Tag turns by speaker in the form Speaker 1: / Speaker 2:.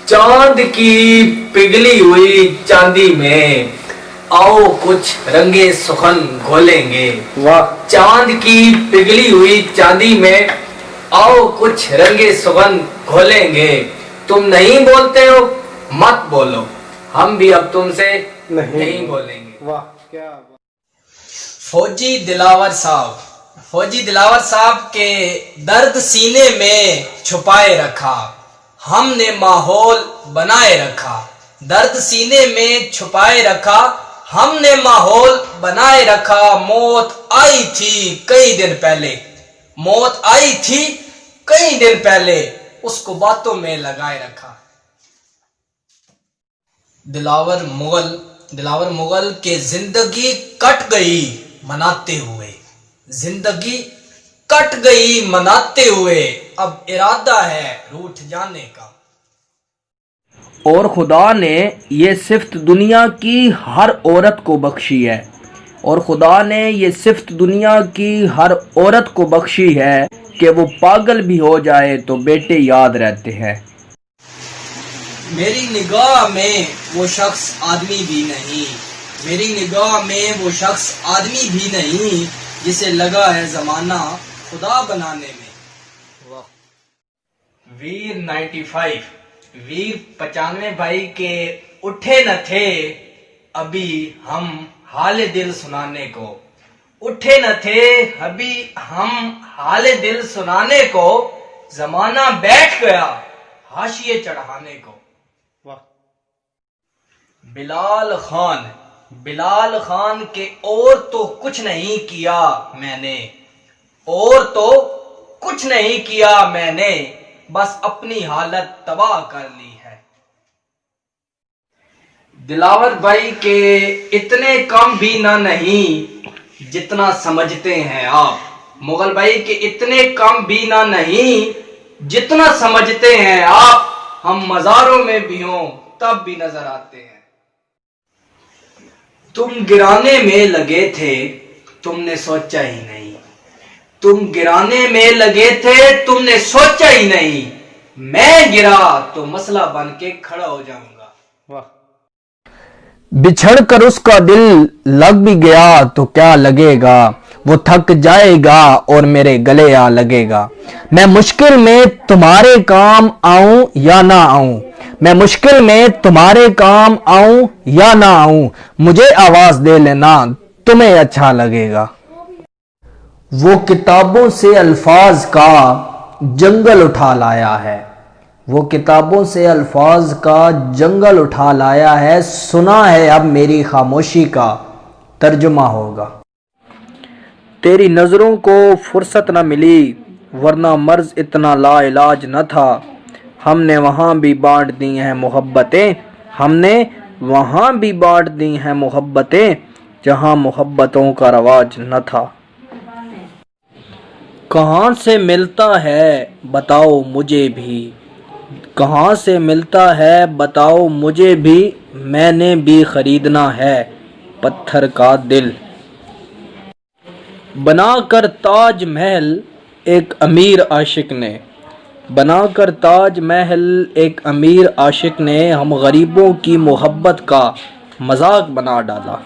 Speaker 1: चांद की पिघली हुई चांदी में आओ कुछ रंगे सुखन घोलेंगे।
Speaker 2: वाह,
Speaker 1: चांद की पिघली हुई चांदी में आओ कुछ रंगे सुगन घोलेंगे। तुम नहीं बोलते हो, मत बोलो, हम भी अब तुमसे नहीं बोलेंगे।
Speaker 2: वाह क्या बात।
Speaker 1: फौजी दिलावर साहब के दर्द सीने में छुपाए रखा, हमने माहौल बनाए रखा। दर्द सीने में छुपाए रखा, हमने माहौल बनाए रखा। मौत आई थी कई दिन पहले, मौत आई थी कई दिन पहले, उसको बातों में लगाए रखा। दिलावर मुगल के जिंदगी कट गई मनाते हुए, जिंदगी कट गई मनाते हुए, अब इरादा है रूठ जाने का।
Speaker 3: और खुदा ने ये सिफ्त दुनिया की हर औरत को बख्शी है, और खुदा ने ये सिफ्त दुनिया की हर औरत को बख्शी है कि वो पागल भी हो जाए तो बेटे याद रहते हैं।
Speaker 1: मेरी निगाह में वो शख्स आदमी भी नहीं, मेरी निगाह में वो शख्स आदमी भी नहीं, जिसे लगा है जमाना खुदा बनाने में। वीर 95, वीर 95 भाई के उठे न थे अभी हम हाल दिल सुनाने को, उठे न थे अभी हम हाल दिल सुनाने को, जमाना बैठ गया हाशिए चढ़ाने को। बिलाल खान के और तो कुछ नहीं किया मैंने, और तो कुछ नहीं किया मैंने, बस अपनी हालत तबाह कर ली है। दिलावर भाई के इतने कम भी ना नहीं जितना समझते हैं आप, मुगल भाई के इतने कम भी ना नहीं जितना समझते हैं आप। हम मजारों में भी हों तब भी नजर आते हैं। तुम गिराने में लगे थे तुमने सोचा ही नहीं, तुम गिराने में लगे थे तुमने सोचा ही नहीं, मैं गिरा तो मसला बन के खड़ा हो जाऊंगा।
Speaker 2: वाह।
Speaker 3: बिछड़ कर उसका दिल लग भी गया तो क्या लगेगा, वो थक जाएगा और मेरे गले आ लगेगा। मैं मुश्किल में तुम्हारे काम आऊं या ना आऊं, मैं मुश्किल में तुम्हारे काम आऊं या ना आऊं, मुझे आवाज दे लेना तुम्हें अच्छा लगेगा। वो किताबों से अल्फाज का जंगल उठा लाया है, वो किताबों से अल्फाज का जंगल उठा लाया है, सुना है अब मेरी खामोशी का तर्जुमा होगा। तेरी नज़रों को फुर्सत न मिली वरना मर्ज इतना लाइलाज न था, हमने वहाँ भी बांट दी हैं मोहब्बतें, हमने वहाँ भी बांट दी हैं मोहब्बतें, जहाँ मोहब्बतों का रवाज न था। कहाँ से मिलता है बताओ मुझे भी, कहाँ से मिलता है बताओ मुझे भी, मैंने भी खरीदना है पत्थर का दिल। बनाकर ताज महल एक अमीर आशिक ने, बनाकर ताज महल एक अमीर आशिक ने हम गरीबों की मोहब्बत का मजाक बना डाला।